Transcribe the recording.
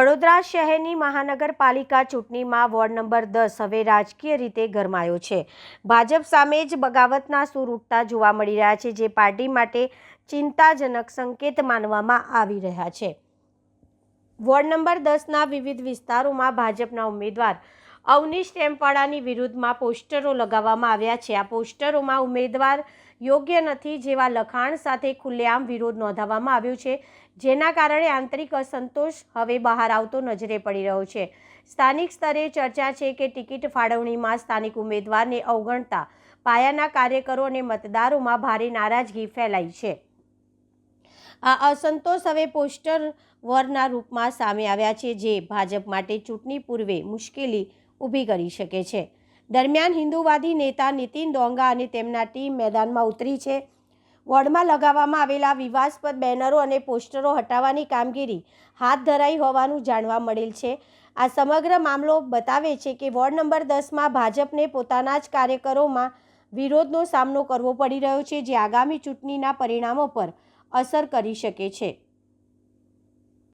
વડોદરા શહેરની મહાનગરપાલિકા ચૂંટણીમાં વોર્ડ નંબર 10 હવે રાજકીય રીતે ગરમાયો છે। ભાજપ સામે જ બગાવતના સૂર ઉઠતા જોવા મળી રહ્યા છે, જે પાર્ટી માટે ચિંતાજનક સંકેત માનવામાં આવી રહ્યા છે। વોર્ડ નંબર 10ના વિવિધ વિસ્તારોમાં ભાજપના ઉમેદવાર અવનીશ ટેમ્પાળાની વિરુદ્ધમાં પોસ્ટરો લગાવવામાં આવ્યા છે। આ પોસ્ટરોમાં ઉમેદવાર યોગ્ય નથી જેવા લખાણ સાથે ખુલ્લેઆમ વિરોધ નોંધાવવામાં આવ્યો છે, જેના કારણે આંતરિક અસંતોષ હવે બહાર આવતો નજરે પડી રહ્યો છે। સ્થાનિક સ્તરે ચર્ચા છે કે ટિકિટ ફાળવણીમાં સ્થાનિક ઉમેદવારને અવગણતા પાયાના કાર્યકરો અને મતદારોમાં ભારે નારાજગી ફેલાઈ છે। આ અસંતોષ હવે પોસ્ટર વોરના રૂપમાં સામે આવ્યા છે, જે ભાજપ માટે ચૂંટણી પૂર્વે મુશ્કેલી ઊભી કરી શકે છે। દરમિયાન હિન્દુવાદી નેતા નીતિન ડોંગા અને તેમના ટીમ મેદાનમાં ઉતરી છે। વોર્ડમાં લગાવવામાં આવેલા વિવાદાસ્પદ બેનરો અને પોસ્ટરો હટાવવાની કામગીરી હાથ ધરાઈ હોવાનું જાણવા મળેલ છે। આ સમગ્ર મામલો બતાવે છે કે વોર્ડ નંબર 10માં ભાજપને પોતાના જ કાર્યકરોમાં વિરોધનો સામનો કરવો પડી રહ્યો છે, જે આગામી ચૂંટણીના પરિણામો પર અસર કરી શકે છે।